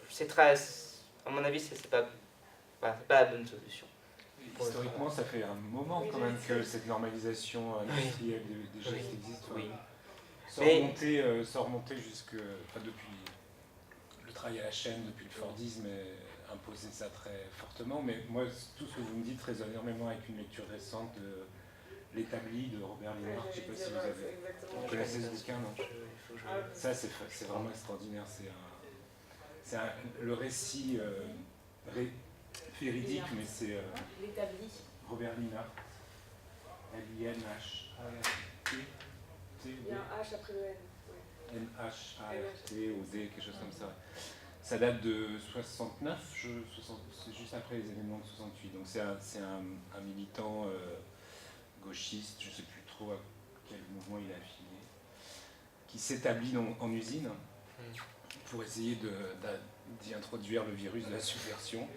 c'est très, à mon avis, c'est pas la bonne solution. Historiquement, ça fait un moment quand même que cette normalisation industrielle des gestes existe. Oui. Sans remonter jusque, depuis le travail à la chaîne, depuis le Fordisme, imposé ça très fortement. Mais moi, tout ce que vous me dites résonne énormément avec une lecture récente de L'Établi de Robert Linhart. Je ne sais pas si vous connaissez ce bouquin, non? Ça, c'est vraiment extraordinaire. C'est le récit véridique, mais c'est L'Établi. Robert Linhart. L-I-N-H-A-R-T. Il y a un H après le N. N-H-A-R-T ou D, quelque chose comme ça. Ça date de 69, c'est juste après les événements de 68. Donc c'est un militant gauchiste, je ne sais plus trop à quel mouvement il est affilié, qui s'établit en usine pour essayer d'y introduire le virus de la subversion.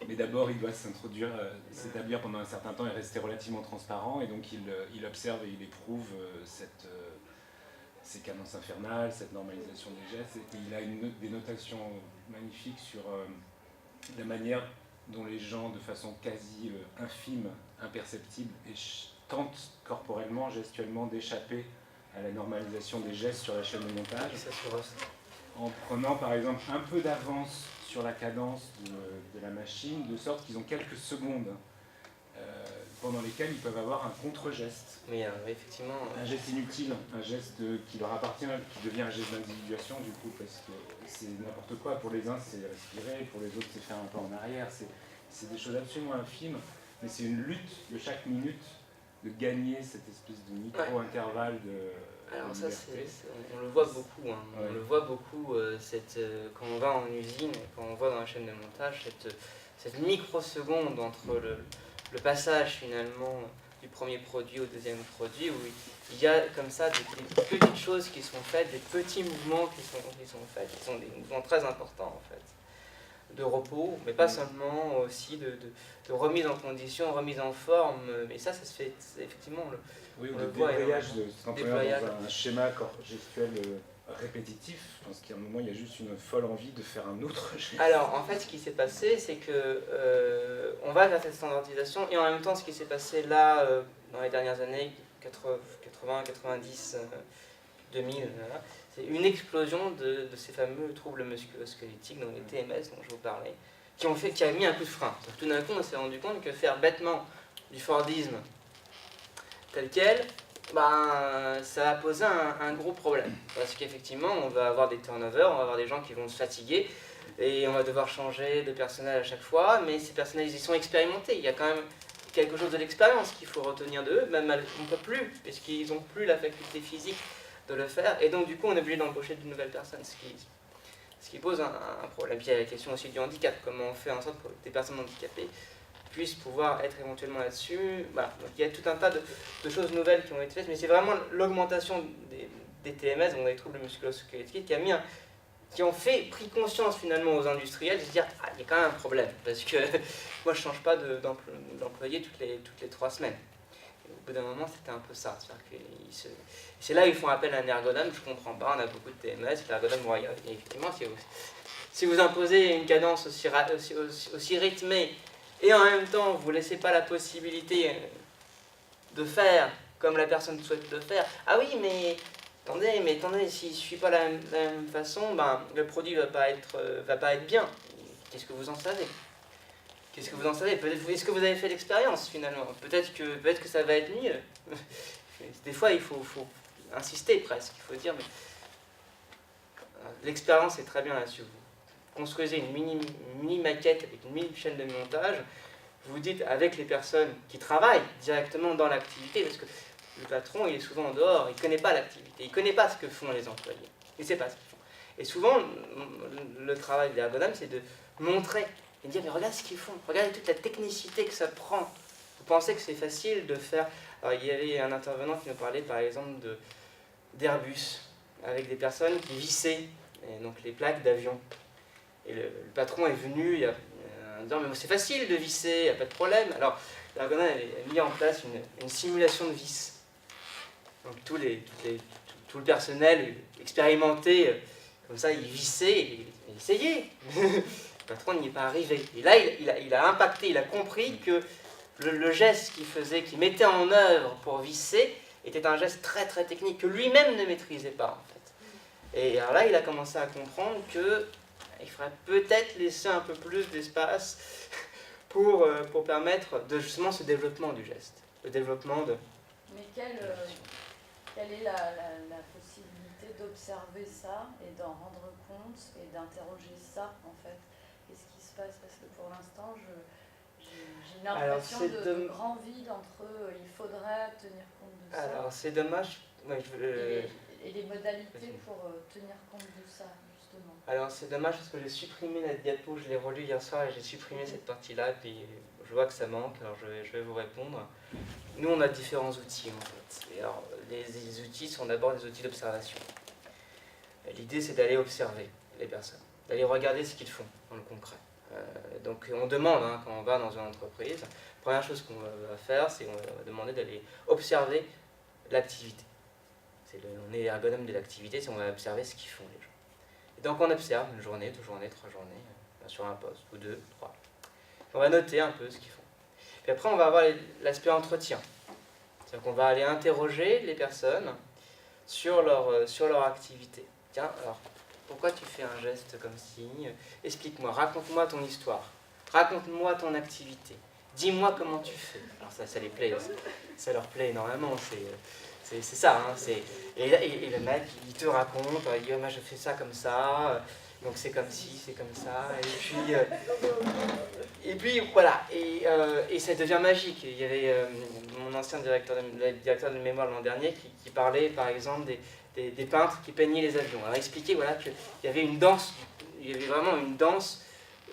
Mais d'abord, il doit s'établir pendant un certain temps et rester relativement transparent. Et donc, il observe et il éprouve ces cadences infernales, cette normalisation des gestes. Et il a des notations magnifiques sur la manière dont les gens, de façon quasi infime, imperceptible, tentent corporellement, gestuellement, d'échapper à la normalisation des gestes sur la chaîne de montage. En prenant par exemple un peu d'avance sur la cadence de la machine, de sorte qu'ils ont quelques secondes pendant lesquelles ils peuvent avoir un contre-geste. Mais effectivement... Un geste inutile, un geste qui leur appartient, qui devient un geste d'individuation du coup, parce que c'est n'importe quoi. Pour les uns, c'est respirer, pour les autres, c'est faire un pas en arrière. C'est des choses absolument infimes, mais c'est une lutte de chaque minute de gagner cette espèce de micro-intervalle de... Alors ça, on le voit beaucoup, hein. Ouais. On le voit beaucoup quand on va en usine, quand on voit dans la chaîne de montage, cette microseconde entre le passage finalement du premier produit au deuxième produit, où il y a comme ça des petites choses qui sont faites, des petits mouvements qui sont faits, qui sont des mouvements très importants en fait, de repos, mais pas seulement, aussi de remise en condition, remise en forme, mais ça se fait effectivement... Oui, ou le déployage quand on est dans un schéma gestuel répétitif. Je pense qu'à un moment, il y a juste une folle envie de faire un autre geste. Alors, en fait, ce qui s'est passé, c'est que on va vers cette standardisation, et en même temps, ce qui s'est passé là, dans les dernières années, 80, 90, 2000, c'est une explosion de ces fameux troubles musculo-squelettiques, donc les TMS dont je vous parlais, qui a mis un coup de frein. Tout d'un coup, on s'est rendu compte que faire bêtement du Fordisme tel quel, ça va poser un gros problème. Parce qu'effectivement, on va avoir des turnovers, on va avoir des gens qui vont se fatiguer, et on va devoir changer de personnel à chaque fois, mais ces personnels, ils sont expérimentés. Il y a quand même quelque chose de l'expérience qu'il faut retenir d'eux, même on ne peut plus, puisqu'ils n'ont plus la faculté physique de le faire, et donc du coup, on est obligé d'embaucher de nouvelles personnes, ce qui pose un problème. Puis il y a la question aussi du handicap, comment on fait en sorte que des personnes handicapées puissent pouvoir être éventuellement là-dessus. Voilà. Donc il y a tout un tas de choses nouvelles qui ont été faites, mais c'est vraiment l'augmentation des TMS, donc des troubles musculo-squelettiques, qui ont pris conscience finalement aux industriels de se dire il y a quand même un problème, parce que moi je ne change pas d'employé toutes les 3 semaines. Et au bout d'un moment, c'était un peu ça. C'est là où ils font appel à un ergonome, je ne comprends pas, on a beaucoup de TMS, l'ergonome, effectivement, si vous imposez une cadence aussi rythmée, et en même temps, vous ne laissez pas la possibilité de faire comme la personne souhaite le faire. Ah oui, mais attendez, s'il ne suit pas la même façon, le produit ne va pas être bien. Qu'est-ce que vous en savez? Est-ce que vous avez fait l'expérience finalement? Peut-être que ça va être mieux. Des fois, il faut insister presque. Il faut dire, mais l'expérience est très bien là-dessus. Construisez une mini maquette avec une mini chaîne de montage, vous dites avec les personnes qui travaillent directement dans l'activité, parce que le patron il est souvent en dehors, il ne connaît pas l'activité, il ne connaît pas ce que font les employés, il ne sait pas ce qu'ils font. Et souvent, le travail de l'ergonome, c'est de montrer, et de dire mais regarde ce qu'ils font, regardez toute la technicité que ça prend. Vous pensez que c'est facile de faire... Alors, il y avait un intervenant qui nous parlait par exemple d'Airbus, avec des personnes qui vissaient donc les plaques d'avion. Et le patron est venu en disant mais c'est facile de visser, il n'y a pas de problème. Alors l'ergonome a mis en place une simulation de vis. Donc tout le personnel expérimenté Comme ça, il vissait, il essayait. Le patron n'y est pas arrivé. Et là, il a impacté, il a compris que le geste qu'il faisait, qu'il mettait en œuvre pour visser, était un geste très très technique que lui-même ne maîtrisait pas en fait. Et alors là, il a commencé à comprendre qu'il faudrait peut-être laisser un peu plus d'espace pour permettre justement ce développement du geste, le développement de... Mais quelle est la possibilité d'observer ça et d'en rendre compte et d'interroger ça en fait? Qu'est-ce qui se passe? Parce que pour l'instant, j'ai l'impression de grand vide entre il faudrait tenir compte de ça. Alors c'est dommage. Ouais, et les modalités pour tenir compte de ça, justement. Alors c'est dommage parce que j'ai supprimé la diapo, je l'ai relue hier soir et j'ai supprimé cette partie-là, et puis je vois que ça manque, alors je vais vous répondre. Nous on a différents outils en fait. Et alors, les outils sont d'abord des outils d'observation. L'idée c'est d'aller observer les personnes, d'aller regarder ce qu'ils font dans le concret. Donc on demande, hein, quand on va dans une entreprise, la première chose qu'on va faire, c'est qu'on va demander d'aller observer l'activité. On est ergonome de l'activité, c'est on va observer ce qu'ils font les gens. Et donc on observe une journée, 2 journées, 3 journées, sur un poste, ou 2, 3. On va noter un peu ce qu'ils font. Puis après on va avoir l'aspect entretien. C'est-à-dire qu'on va aller interroger les personnes sur leur activité. Tiens, alors, pourquoi tu fais un geste comme signe? Explique-moi, raconte-moi ton histoire. Raconte-moi ton activité. Dis-moi comment tu fais. Alors ça les plaît, ça leur plaît énormément. C'est ça. Hein, et le mec, il te raconte, il dit, moi je fais ça comme ça, donc c'est comme ci, c'est comme ça. Et puis voilà, et ça devient magique. Il y avait mon ancien directeur de mémoire l'an dernier qui parlait par exemple des peintres qui peignaient les avions. Alors il expliquait voilà, qu'il y avait une danse, il y avait vraiment une danse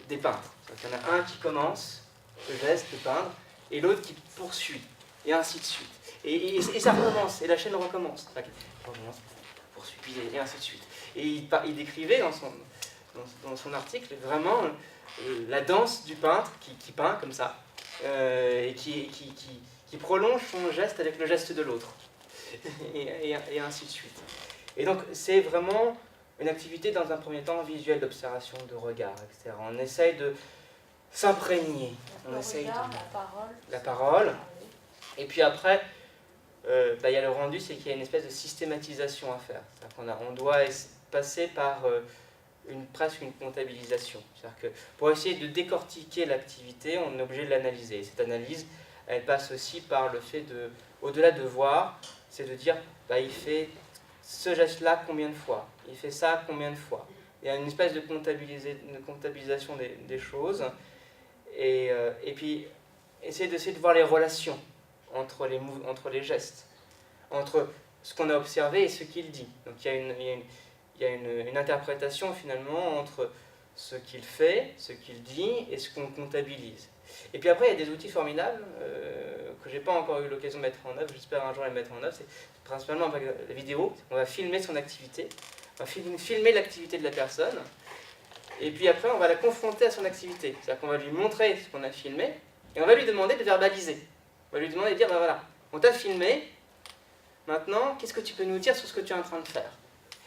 des peintres. Il y en a un qui commence le geste de peindre et l'autre qui poursuit, et ainsi de suite. Et ça recommence, et la chaîne recommence. Poursuit, et ainsi de suite. Et il décrivait dans son article vraiment la danse du peintre qui peint comme ça, et qui prolonge son geste avec le geste de l'autre. Et ainsi de suite. Et donc c'est vraiment une activité dans un premier temps visuelle d'observation, de regard, etc. On essaye de s'imprégner. La parole. Et puis après, il y a le rendu, c'est qu'il y a une espèce de systématisation à faire. On doit passer par presque une comptabilisation. C'est-à-dire que pour essayer de décortiquer l'activité, on est obligé de l'analyser. Cette analyse, elle passe aussi par le fait de, au-delà de voir, c'est de dire, il fait ce geste-là combien de fois, il fait ça combien de fois. Il y a une espèce de comptabilisation des choses. Et puis, essayer de voir les relations entre les gestes, entre ce qu'on a observé et ce qu'il dit. Donc il y a une interprétation finalement entre ce qu'il fait, ce qu'il dit et ce qu'on comptabilise. Et puis après il y a des outils formidables que je n'ai pas encore eu l'occasion de mettre en œuvre, j'espère un jour les mettre en œuvre, c'est principalement avec la vidéo. On va filmer son activité, on va filmer l'activité de la personne, et puis après on va la confronter à son activité. C'est-à-dire qu'on va lui montrer ce qu'on a filmé, et on va lui demander de verbaliser. On va lui demander de dire, voilà, on t'a filmé, maintenant, qu'est-ce que tu peux nous dire sur ce que tu es en train de faire?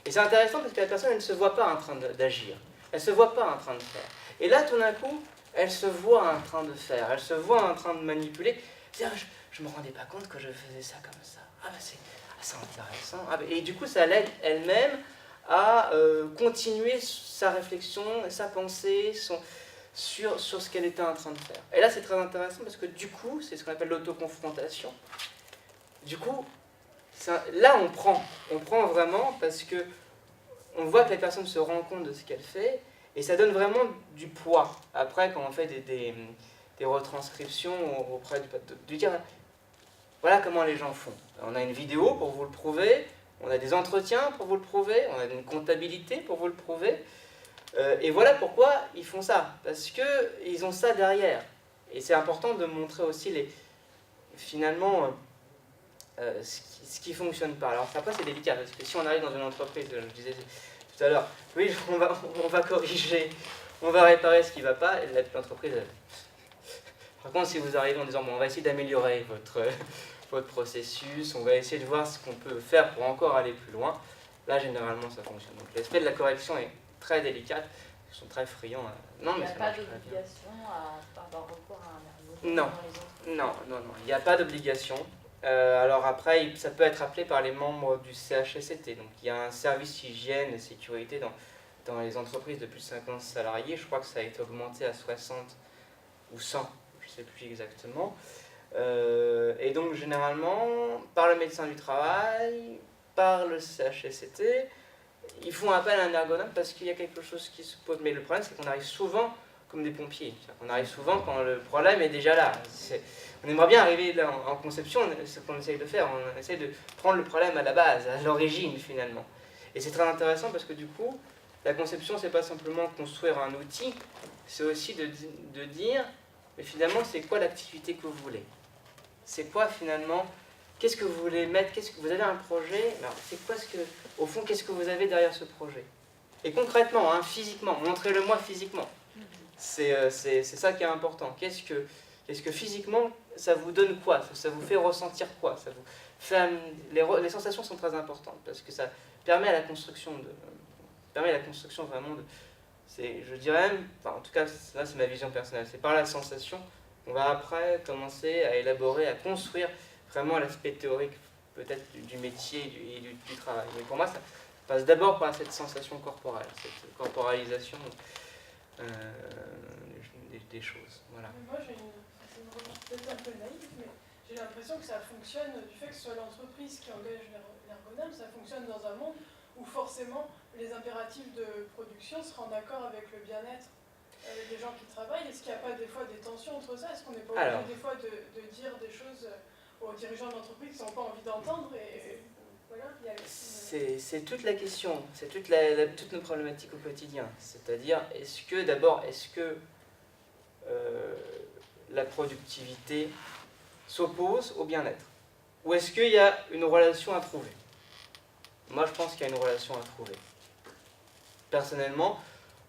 Et c'est intéressant parce que la personne, elle ne se voit pas en train d'agir, elle ne se voit pas en train de faire. Et là, tout d'un coup, elle se voit en train de faire, elle se voit en train de manipuler. C'est-à-dire, je ne me rendais pas compte que je faisais ça comme ça. C'est intéressant. Et du coup, ça l'aide elle-même à continuer sa réflexion, sa pensée, sur ce qu'elle était en train de faire. Et là, c'est très intéressant parce que du coup, c'est ce qu'on appelle l'autoconfrontation. Du coup, là, on prend vraiment parce que on voit que la personne se rend compte de ce qu'elle fait et ça donne vraiment du poids. Après, quand on fait des retranscriptions auprès du dire, voilà comment les gens font. On a une vidéo pour vous le prouver, on a des entretiens pour vous le prouver, on a une comptabilité pour vous le prouver. Et voilà pourquoi ils font ça, parce qu'ils ont ça derrière. Et c'est important de montrer aussi finalement ce qui ne fonctionne pas. Alors après c'est délicat, parce que si on arrive dans une entreprise, je disais tout à l'heure, oui on va corriger, on va réparer ce qui ne va pas, et l'entreprise... Par contre si vous arrivez en disant, on va essayer d'améliorer votre processus, on va essayer de voir ce qu'on peut faire pour encore aller plus loin, là généralement ça fonctionne. Donc l'aspect de la correction est très délicat, ils sont très friands. Non, Il n'y mais a ça pas marche très bien. d'obligation à avoir recours à un ergonome Non. dans les entreprises. Non, il n'y a pas d'obligation. Alors après, ça peut être appelé par les membres du CHSCT. Donc il y a un service hygiène et sécurité dans les entreprises de plus de 50 salariés. Je crois que ça a été augmenté à 60 ou 100, je ne sais plus exactement. Et donc généralement, par le médecin du travail, par le CHSCT, ils font appel à un ergonome parce qu'il y a quelque chose qui se pose. Mais le problème, c'est qu'on arrive souvent comme des pompiers. On arrive souvent quand le problème est déjà là. On aimerait bien arriver là en conception, ce qu'on essaye de faire, on essaye de prendre le problème à la base, à l'origine finalement. Et c'est très intéressant parce que du coup, la conception, c'est pas simplement construire un outil, c'est aussi de dire, mais finalement, c'est quoi l'activité que vous voulez? C'est quoi finalement? Qu'est-ce que vous voulez mettre? Qu'est-ce que vous avez un projet? Alors, c'est quoi au fond, qu'est-ce que vous avez derrière ce projet? Et concrètement, hein, physiquement, montrez-le-moi physiquement. C'est ça qui est important. Qu'est-ce que physiquement, ça vous donne quoi? Ça vous fait ressentir quoi? Ça vous fait, les sensations sont très importantes parce que ça permet à la construction vraiment de. Je dirais même, enfin, en tout cas, là c'est ma vision personnelle, c'est par la sensation qu'on va après commencer à élaborer, à construire vraiment l'aspect théorique peut-être du métier et du travail. Mais pour moi, ça passe d'abord par cette sensation corporelle, cette corporalisation des choses. Voilà. Moi, c'est une remarque peut-être un peu naïve, mais j'ai l'impression que ça fonctionne du fait que ce soit l'entreprise qui engage l'ergonome, ça fonctionne dans un monde où forcément les impératifs de production seront en accord avec le bien-être des gens qui travaillent. Est-ce qu'il n'y a pas des fois des tensions entre ça? Est-ce qu'on n'est pas obligé des fois de dire des choses aux dirigeants d'entreprise qui n'ont pas envie d'entendre voilà, c'est toute la question, c'est toutes nos problématiques au quotidien. C'est-à-dire, est-ce que la productivité s'oppose au bien-être? Ou est-ce qu'il y a une relation à trouver? Moi, je pense qu'il y a une relation à trouver. Personnellement,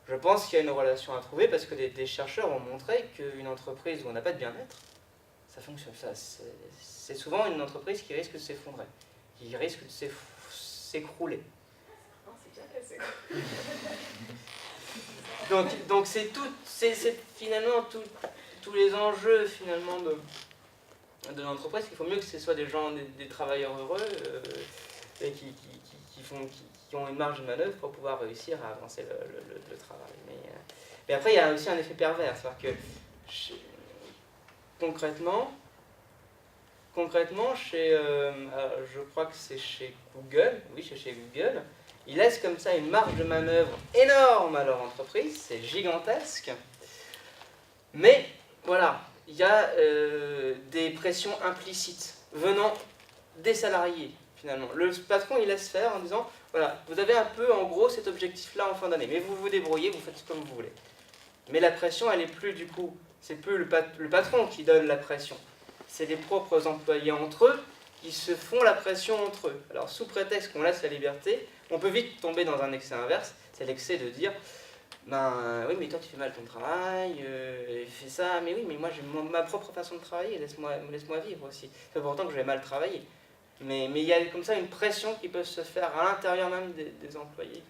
je pense qu'il y a une relation à trouver parce que des chercheurs ont montré qu'une entreprise où on n'a pas de bien-être, ça fonctionne. C'est souvent une entreprise qui risque de s'effondrer, qui risque de s'écrouler. Non, c'est bien qu'elle s'écroule. Donc c'est finalement tous les enjeux finalement de l'entreprise. Il faut mieux que ce soit des gens, des travailleurs heureux et qui ont une marge de manœuvre pour pouvoir réussir à avancer le travail. Mais après, il y a aussi un effet pervers. C'est-à-dire que concrètement, je crois que c'est chez Google, oui, c'est chez Google, ils laissent comme ça une marge de manœuvre énorme à leur entreprise, c'est gigantesque. Mais voilà, il y a des pressions implicites venant des salariés, finalement. Le patron, il laisse faire en disant, voilà, vous avez un peu, en gros, cet objectif-là en fin d'année, mais vous vous débrouillez, vous faites comme vous voulez. Mais la pression, elle est plus, du coup, c'est plus le patron qui donne la pression. C'est les propres employés entre eux qui se font la pression entre eux. Alors, sous prétexte qu'on laisse la liberté, on peut vite tomber dans un excès inverse, c'est l'excès de dire ben oui, mais toi tu fais mal ton travail, fais ça, mais oui, mais moi j'ai ma propre façon de travailler, laisse-moi vivre aussi. C'est important que je vais mal travailler. Mais il y a comme ça une pression qui peut se faire à l'intérieur même des employés.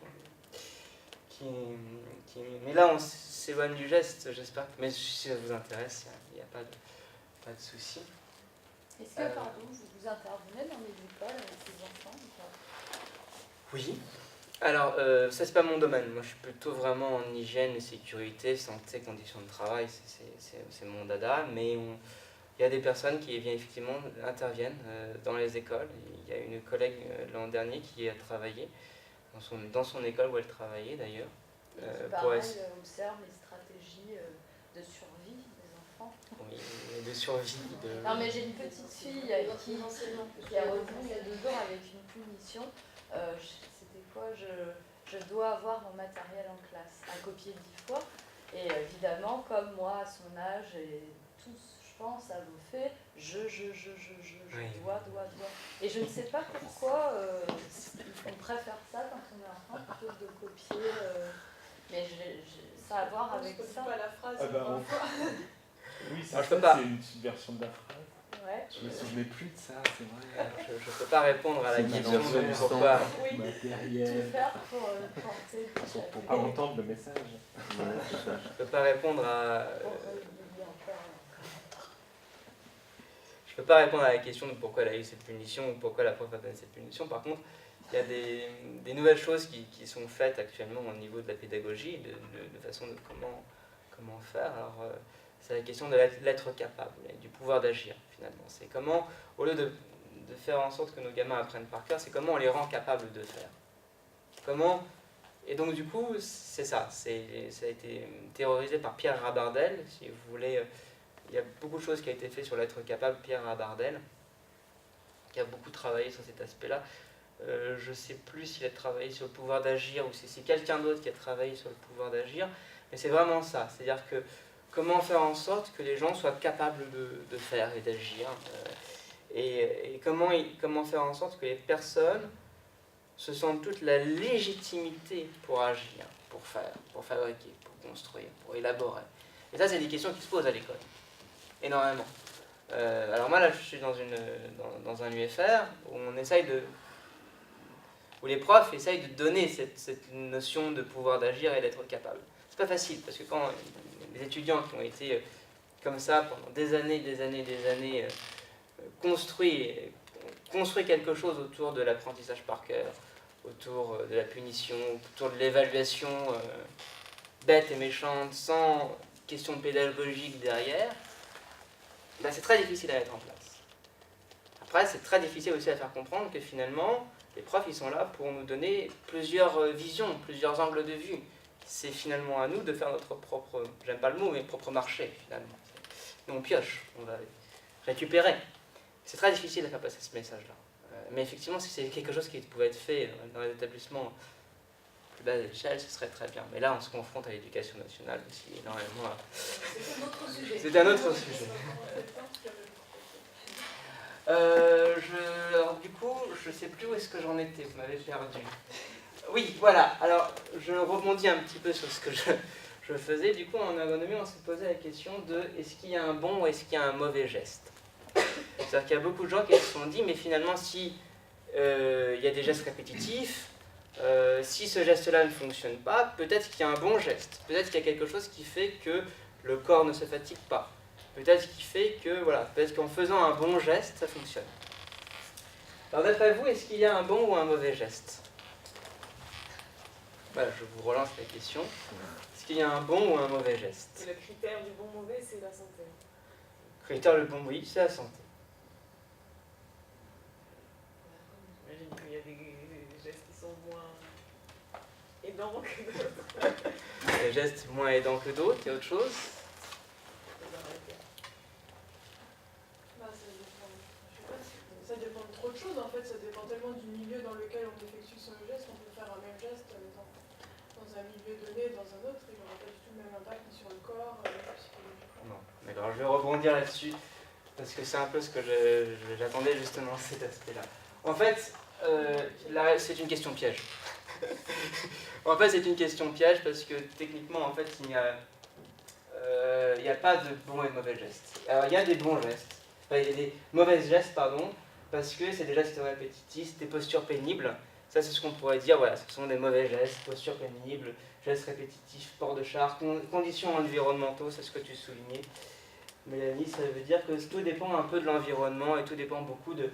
Mais là, on s'éloigne du geste, j'espère. Mais si ça vous intéresse, il n'y a pas de souci. Est-ce que, pardon, vous intervenez dans les écoles avec les enfants ou pas? Oui. Alors, ça, c'est pas mon domaine. Moi, je suis plutôt vraiment en hygiène, sécurité, santé, conditions de travail. C'est mon dada. Mais il y a des personnes qui effectivement interviennent dans les écoles. Il y a une collègue l'an dernier qui a travaillé dans son école où elle travaillait d'ailleurs. Pareil, observe les stratégies de survie des enfants. Oui, de survie. Non, mais j'ai une petite fille qui est revenue il y a 2 jours avec une punition. C'était quoi? Je dois avoir mon matériel en classe à copier 10 fois. Et évidemment, comme moi, à son âge, et tous, je pense, à vous fait, oui. dois. Et je ne sais pas pourquoi on préfère ça quand on est enfant plutôt que de copier. Mais ça a à voir avec ça. Pas la phrase. Oui, Alors, c'est une subversion de la phrase. Ouais. Je me souvenais plus de ça, c'est vrai. Je ne peux pas répondre à la C'est question malheureux, de du pourquoi. Oui, tout Matériel. faire pour porter. Pour pas entendre le message. Je ne peux pas répondre à. Je peux pas répondre à la question de pourquoi elle a eu cette punition ou pourquoi la prof a donné cette punition. Par contre, il y a des nouvelles choses qui sont faites actuellement au niveau de la pédagogie, de façon de comment faire. Alors, c'est la question de l'être capable, du pouvoir d'agir finalement. C'est comment, au lieu de faire en sorte que nos gamins apprennent par cœur, c'est comment on les rend capables de faire. Comment. Et donc du coup, c'est ça. Ça a été théorisé par Pierre Rabardel, si vous voulez. Il y a beaucoup de choses qui ont été faites sur l'être capable, Pierre Rabardel, qui a beaucoup travaillé sur cet aspect-là. Je ne sais plus s'il a travaillé sur le pouvoir d'agir ou si c'est quelqu'un d'autre qui a travaillé sur le pouvoir d'agir, mais c'est vraiment ça. C'est-à-dire que comment faire en sorte que les gens soient capables de faire et d'agir, et comment faire en sorte que les personnes se sentent toute la légitimité pour agir, pour faire, pour fabriquer, pour construire, pour élaborer. Et ça, c'est des questions qui se posent à l'école, énormément. Alors moi, là, je suis dans un UFR où on essaye où les profs essayent de donner cette notion de pouvoir d'agir et d'être capable. C'est pas facile, parce que quand les étudiants qui ont été comme ça pendant des années, construit quelque chose autour de l'apprentissage par cœur, autour de la punition, autour de l'évaluation bête et méchante, sans question pédagogique derrière, ben c'est très difficile à mettre en place. Après, c'est très difficile aussi à faire comprendre que finalement, les profs, ils sont là pour nous donner plusieurs visions, plusieurs angles de vue. C'est finalement à nous de faire notre propre, j'aime pas le mot, mais propre marché, finalement. Et on pioche, on va récupérer. C'est très difficile de faire passer ce message-là. Mais effectivement, si c'est quelque chose qui pouvait être fait dans les établissements plus bas d'échelle, ce serait très bien. Mais là, on se confronte à l'éducation nationale aussi énormément. C'est un autre sujet. C'est un autre sujet. Alors du coup, je ne sais plus où est-ce que j'en étais, vous m'avez perdu. Oui, voilà, alors je rebondis un petit peu sur ce que je faisais. Du coup, en ergonomie, on s'est posé la question de est-ce qu'il y a un bon ou est-ce qu'il y a un mauvais geste. C'est-à-dire qu'il y a beaucoup de gens qui se sont dit, mais finalement, si il y a des gestes répétitifs, si ce geste-là ne fonctionne pas, peut-être qu'il y a un bon geste, peut-être qu'il y a quelque chose qui fait que le corps ne se fatigue pas. Peut-être qui fait que, voilà, peut-être qu'en faisant un bon geste, ça fonctionne. Alors d'après vous, est-ce qu'il y a un bon ou un mauvais geste? Voilà, je vous relance la question. Est-ce qu'il y a un bon ou un mauvais geste? Et le critère du bon-mauvais, c'est la santé. Le critère du bon, oui, c'est la santé. J'imagine qu'il y a des gestes qui sont moins aidants que d'autres. Des gestes moins aidants que d'autres, il y a autre chose? Ça dépend de trop de choses en fait, ça dépend tellement du milieu dans lequel on effectue ce geste, on peut faire un même geste dans un milieu donné, dans un autre, et il n'aura pas du tout le même impact ni sur le corps, psychologiquement. Non, d'accord, je vais rebondir là-dessus, parce que c'est un peu ce que j'attendais justement, cet aspect-là. En fait, c'est une question piège. En fait, c'est une question piège parce que techniquement, en fait, il n'y a pas de bons et de mauvais gestes. Alors, il y a des bons gestes, enfin, il y a des mauvais gestes, pardon, parce que c'est des gestes répétitifs, des postures pénibles. Ça, c'est ce qu'on pourrait dire, voilà, ce sont des mauvais gestes, postures pénibles, gestes répétitifs, port de char, conditions environnementaux, c'est ce que tu soulignais. Mélanie, ça veut dire que tout dépend un peu de l'environnement et tout dépend beaucoup de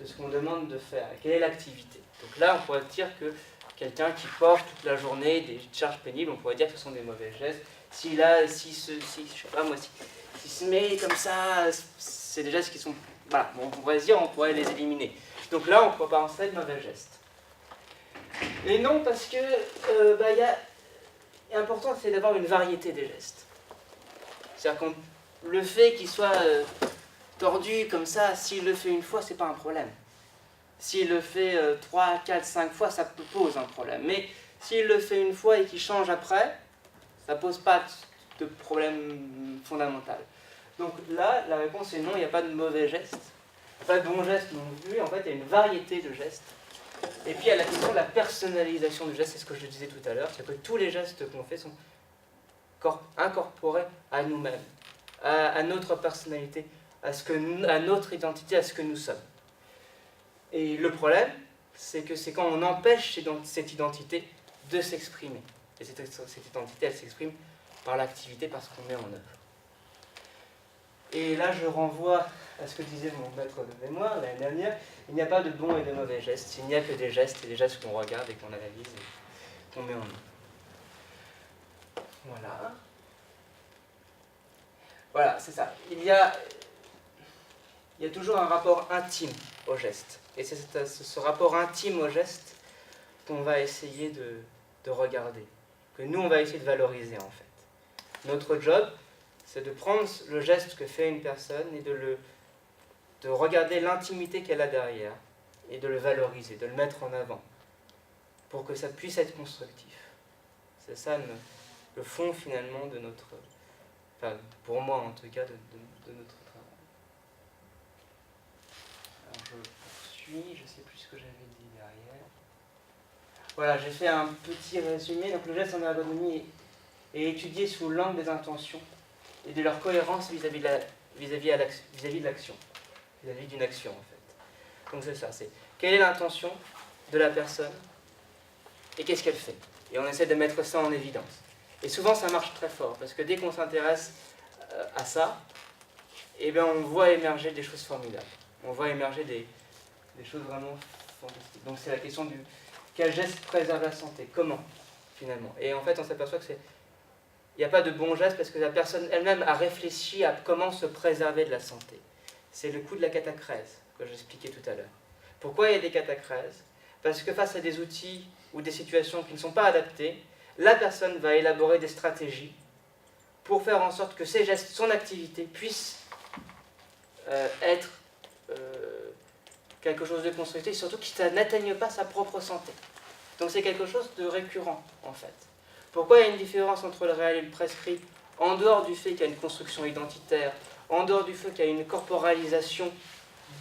ce qu'on demande de faire. Quelle est l'activité? Donc là, on pourrait dire que quelqu'un qui porte toute la journée des charges pénibles, on pourrait dire que ce sont des mauvais gestes. S'il se met comme ça, c'est des gestes qui sont... Voilà, on pourrait dire, on pourrait les éliminer. Donc là, on pourrait penser de mauvais gestes. Et non, parce que l'important, c'est d'avoir une variété des gestes. C'est-à-dire que le fait qu'il soit tordu comme ça, s'il le fait une fois, c'est pas un problème. S'il le fait 3, 4, 5 fois, ça pose un problème. Mais s'il le fait une fois et qu'il change après, ça pose pas de problème fondamental. Donc là, la réponse est non, il n'y a pas de mauvais gestes. Pas de bons gestes non plus. En fait, il y a une variété de gestes. Et puis, il y a la question de la personnalisation du geste, c'est ce que je disais tout à l'heure, c'est que tous les gestes qu'on fait sont incorporés à nous-mêmes, à notre personnalité, à notre identité, à ce que nous sommes. Et le problème, c'est que c'est quand on empêche cette identité de s'exprimer. Et cette identité, elle s'exprime par l'activité, par ce qu'on met en œuvre. Et là, je renvoie à ce que disait mon maître de mémoire l'année dernière, il n'y a pas de bons et de mauvais gestes, il n'y a que des gestes, et des gestes qu'on regarde et qu'on analyse et qu'on met en œuvre. Voilà. Voilà, c'est ça. Il y a toujours un rapport intime au geste. Et c'est ce rapport intime au geste qu'on va essayer de regarder, que nous, on va essayer de valoriser en fait. Notre job, c'est de prendre le geste que fait une personne et de regarder l'intimité qu'elle a derrière et de le valoriser, de le mettre en avant pour que ça puisse être constructif. C'est ça le fond finalement de notre, enfin pour moi en tout cas, de notre travail. Alors je poursuis, je ne sais plus ce que j'avais dit derrière. Voilà, j'ai fait un petit résumé. Donc le geste en ergonomie est étudié sous l'angle des intentions et de leur cohérence vis-à-vis de l'action, vis-à-vis d'une action en fait. Donc c'est ça, c'est quelle est l'intention de la personne et qu'est-ce qu'elle fait. Et on essaie de mettre ça en évidence. Et souvent ça marche très fort, parce que dès qu'on s'intéresse à ça, eh bien, on voit émerger des choses formidables. On voit émerger des choses vraiment fantastiques. Donc c'est la question du quel geste préserve la santé, comment finalement. Et en fait on s'aperçoit que il n'y a pas de bon geste parce que la personne elle-même a réfléchi à comment se préserver de la santé. C'est le coup de la catachèse que j'expliquais tout à l'heure. Pourquoi il y a des catachèses? Parce que face à des outils ou des situations qui ne sont pas adaptées, la personne va élaborer des stratégies pour faire en sorte que ses gestes, son activité puisse être quelque chose de constructif, surtout que ça n'atteigne pas sa propre santé. Donc c'est quelque chose de récurrent en fait. Pourquoi il y a une différence entre le réel et le prescrit, en dehors du fait qu'il y a une construction identitaire, en dehors du fait qu'il y a une corporalisation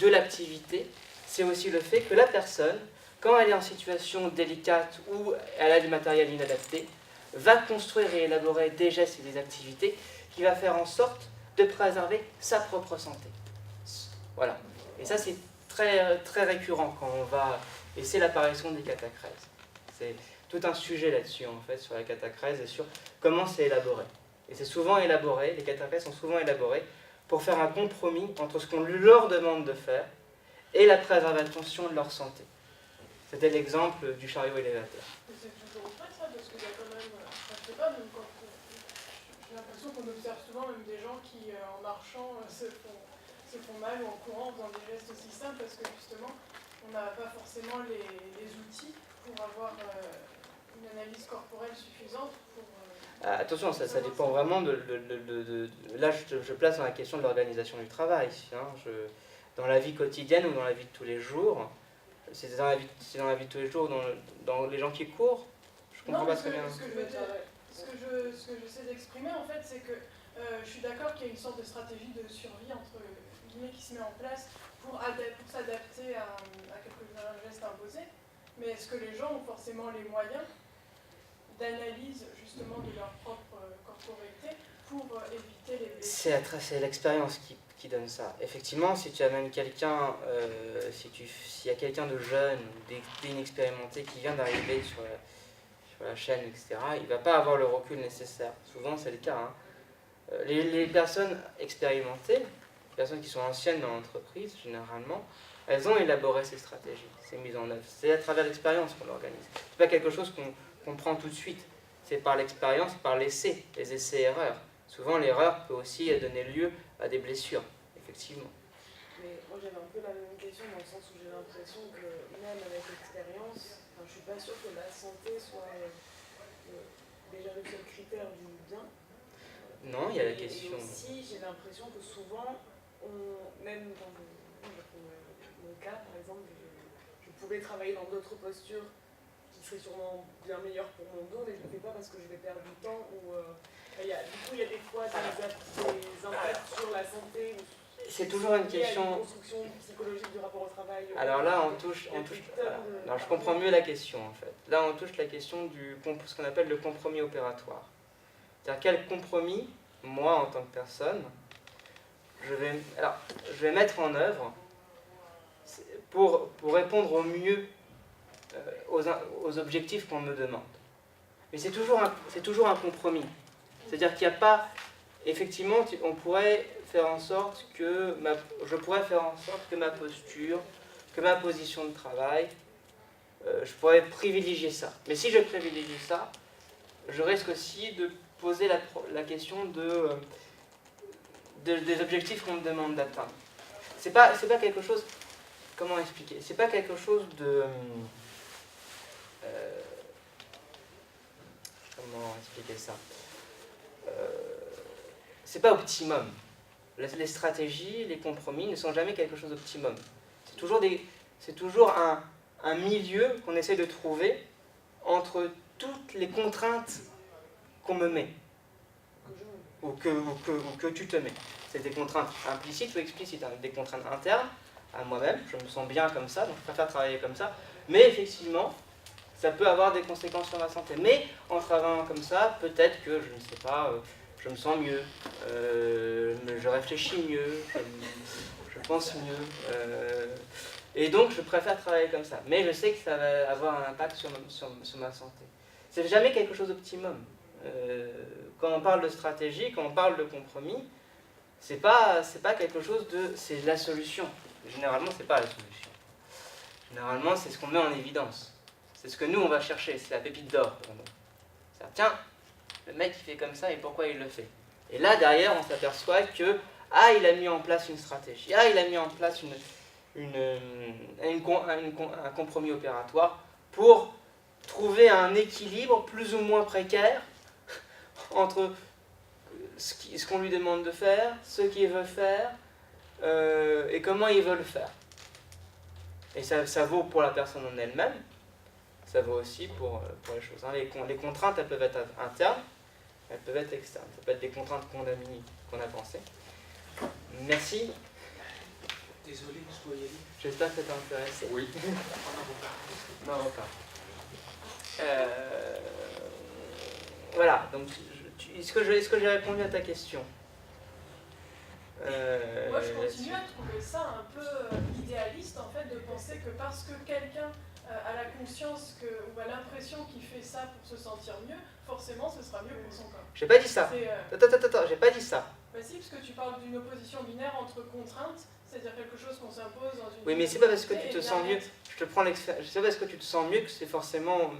de l'activité, c'est aussi le fait que la personne, quand elle est en situation délicate ou elle a du matériel inadapté, va construire et élaborer des gestes et des activités qui va faire en sorte de préserver sa propre santé. Voilà. Et ça, c'est très, très récurrent quand on va... Et c'est l'apparition des catachèses. C'est tout un sujet là-dessus, en fait, sur la catachèse et sur comment c'est élaboré. Et c'est souvent élaboré, les catachèses sont souvent élaborées pour faire un compromis entre ce qu'on leur demande de faire et la préservation de leur santé. C'était l'exemple du chariot élévateur. Mais c'est toujours vrai ça, parce qu'il y a quand même, je sais pas, même quand j'ai l'impression qu'on observe souvent même des gens qui, en marchant, se font mal ou en courant en faisant des gestes aussi simples, parce que justement, on n'a pas forcément les outils pour avoir une analyse corporelle suffisante pour... Attention, ça dépend vraiment là, je place dans la question de l'organisation du travail. Hein, dans la vie quotidienne ou dans la vie de tous les jours, c'est dans la vie de tous les jours, dans les gens qui courent, je comprends pas très bien. Ce que j'essaie d'exprimer, en fait, c'est que je suis d'accord qu'il y a une sorte de stratégie de survie, entre guillemets, qui se met en place pour s'adapter à un geste imposé. Mais est-ce que les gens ont forcément les moyens d'analyse justement de leur propre corporalité pour éviter les blessures? C'est l'expérience qui donne ça. Effectivement, si tu amènes quelqu'un, s'il y a quelqu'un de jeune ou d'inexpérimenté qui vient d'arriver sur la chaîne, etc., il ne va pas avoir le recul nécessaire. Souvent, c'est le cas. Hein. Les personnes expérimentées, les personnes qui sont anciennes dans l'entreprise, généralement, elles ont élaboré ces stratégies, ces mises en œuvre. C'est à travers l'expérience qu'on l'organise. Ce n'est pas quelque chose qu'on prend tout de suite. C'est par l'expérience, par l'essai, les essais-erreurs. Souvent, l'erreur peut aussi donner lieu à des blessures, effectivement. Mais moi, j'avais un peu la même question dans le sens où j'ai l'impression que même avec l'expérience, je ne suis pas sûre que la santé soit déjà le seul critère du bien. Non, il y a la question... Et aussi, j'ai l'impression que souvent, même dans mon cas, par exemple, je pourrais travailler dans d'autres postures qui seraient sûrement bien meilleures pour mon dos, mais je ne le fais pas parce que je vais perdre du temps. Du coup, il y a des fois des impacts sur la santé. C'est toujours une question... Une construction psychologique du rapport au travail. Alors là, on touche alors, je comprends mieux la question, en fait. Là, on touche la question ce qu'on appelle le compromis opératoire. C'est-à-dire quel compromis, moi, en tant que personne, je vais mettre en œuvre pour répondre au mieux aux objectifs qu'on me demande. Mais c'est toujours un compromis. C'est-à-dire qu'il n'y a pas... Effectivement, on pourrait faire en sorte que je pourrais faire en sorte que ma posture, que ma position de travail, je pourrais privilégier ça. Mais si je privilégie ça, je risque aussi de poser la question des objectifs qu'on me demande d'atteindre. C'est pas quelque chose... Comment expliquer? C'est pas quelque chose de... comment expliquer ça? C'est pas optimum. Les stratégies, les compromis ne sont jamais quelque chose d'optimum. C'est toujours un milieu qu'on essaie de trouver entre toutes les contraintes qu'on me met, ou que tu te mets. C'est des contraintes implicites ou explicites, hein, des contraintes internes à moi-même, je me sens bien comme ça, donc je préfère travailler comme ça, mais effectivement, ça peut avoir des conséquences sur ma santé. Mais en travaillant comme ça, peut-être que, je ne sais pas, je me sens mieux, je réfléchis mieux, je pense mieux, et donc je préfère travailler comme ça. Mais je sais que ça va avoir un impact sur ma santé. C'est jamais quelque chose d'optimum. Quand on parle de stratégie, quand on parle de compromis, c'est pas quelque chose de... c'est la solution. Généralement, c'est pas la solution. Généralement, c'est ce qu'on met en évidence. C'est ce que nous, on va chercher. C'est la pépite d'or pour nous. Tiens, le mec, il fait comme ça, et pourquoi il le fait? Et là, derrière, on s'aperçoit que, il a mis en place une stratégie. Il a mis en place un compromis opératoire pour trouver un équilibre plus ou moins précaire entre ce qu'on lui demande de faire, ce qu'il veut faire, et comment il veut le faire. Et ça vaut pour la personne en elle-même, ça vaut aussi pour les choses. Hein. Les contraintes, elles peuvent être internes, elles peuvent être externes. Ça peut être des contraintes qu'on a pensées. Merci. Désolé, je dois y aller. J'espère que ça t'a intéressé. Oui. On en reparle. Voilà, donc est-ce que j'ai répondu à ta question? Moi, je continue à trouver ça un peu idéaliste, en fait, de penser que parce que quelqu'un a la conscience ou a l'impression qu'il fait ça pour se sentir mieux, forcément, ce sera mieux pour son corps. J'ai pas dit ça. Attends, j'ai pas dit ça. Bah si, parce que tu parles d'une opposition binaire entre contraintes, c'est-à-dire quelque chose qu'on s'impose dans une... Oui, mais c'est pas parce que tu te sens mieux... Je te prends l'expérience. C'est pas parce que tu te sens mieux que c'est forcément...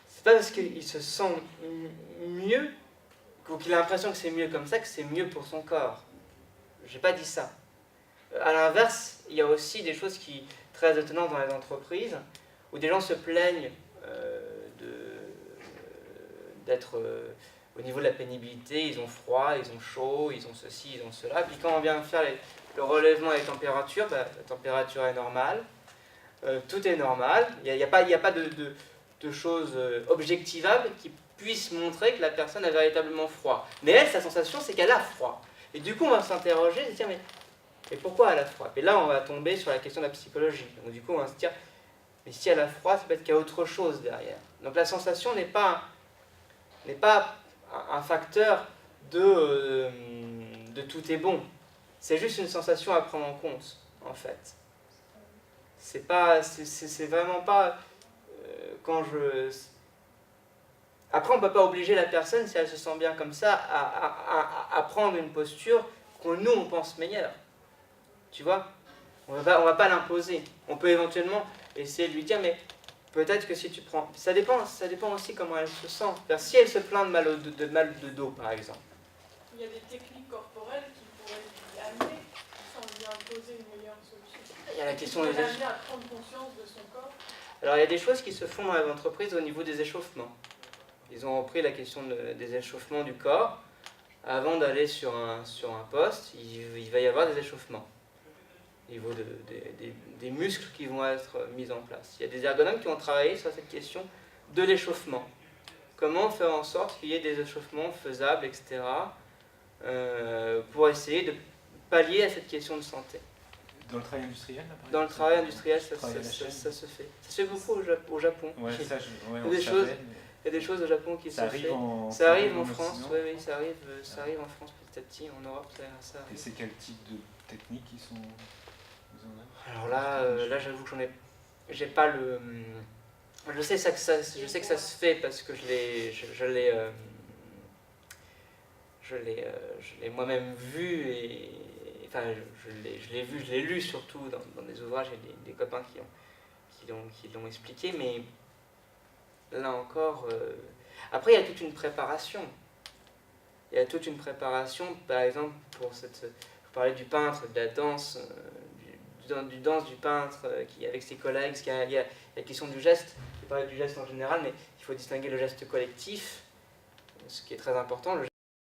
C'est pas parce qu'il se sent mieux, ou qu'il a l'impression que c'est mieux comme ça, que c'est mieux pour son corps. J'ai pas dit ça. À l'inverse, il y a aussi des choses qui très étonnantes dans les entreprises, où des gens se plaignent d'être au niveau de la pénibilité, ils ont froid, ils ont chaud, ils ont ceci, ils ont cela. Puis quand on vient faire le relèvement des températures, la température est normale, tout est normal, il n'y a pas de choses objectivables qui puissent montrer que la personne a véritablement froid. Mais elle, sa sensation, c'est qu'elle a froid. Et du coup, on va s'interroger et se dire, mais pourquoi elle a froid? Et là, on va tomber sur la question de la psychologie. Donc du coup, on va se dire, mais si elle a froid, ça peut être qu'il y a autre chose derrière. Donc la sensation n'est pas un facteur de tout est bon. C'est juste une sensation à prendre en compte, en fait. C'est vraiment pas quand je... Après, on ne peut pas obliger la personne, si elle se sent bien comme ça, à prendre une posture que nous, on pense meilleure. Tu vois? On va pas l'imposer. On peut éventuellement essayer de lui dire, mais peut-être que si tu prends... Ça dépend aussi comment elle se sent. Si elle se plaint de mal de dos, par exemple. Il y a des techniques corporelles qui pourraient lui amener, sans lui imposer une meilleure solution. Il y a la question des échauffements. L'amener à prendre conscience de son corps. Alors, il y a des choses qui se font dans les entreprises au niveau des échauffements. Ils ont repris la question des échauffements du corps. Avant d'aller sur un poste, il va y avoir des échauffements. Au niveau des muscles qui vont être mis en place. Il y a des ergonomes qui ont travaillé sur cette question de l'échauffement. Comment faire en sorte qu'il y ait des échauffements faisables, etc., pour essayer de pallier à cette question de santé. Dans le travail industriel, là, par Dans le travail industriel, ça se fait. Ça se fait beaucoup au Japon. Ouais, ça, des choses. Il y a des choses au Japon qui Ça se arrive fait. en Ça arrive en en France, Occident? oui, ça arrive en France petit à petit, en Europe, ça Et arrive. c'est quel type de techniques qui sont mises en œuvre? Alors là, j'avoue que j'ai pas le. Je sais que ça se fait parce que je l'ai moi-même vu et enfin je l'ai lu surtout dans des ouvrages et des copains qui l'ont expliqué, mais là encore, après il y a toute une préparation. Il y a toute une préparation, par exemple pour je parlais du peintre, de la danse, du peintre qui avec ses collègues, il y a la question du geste. Je parlais du geste en général, mais il faut distinguer le geste collectif, ce qui est très important.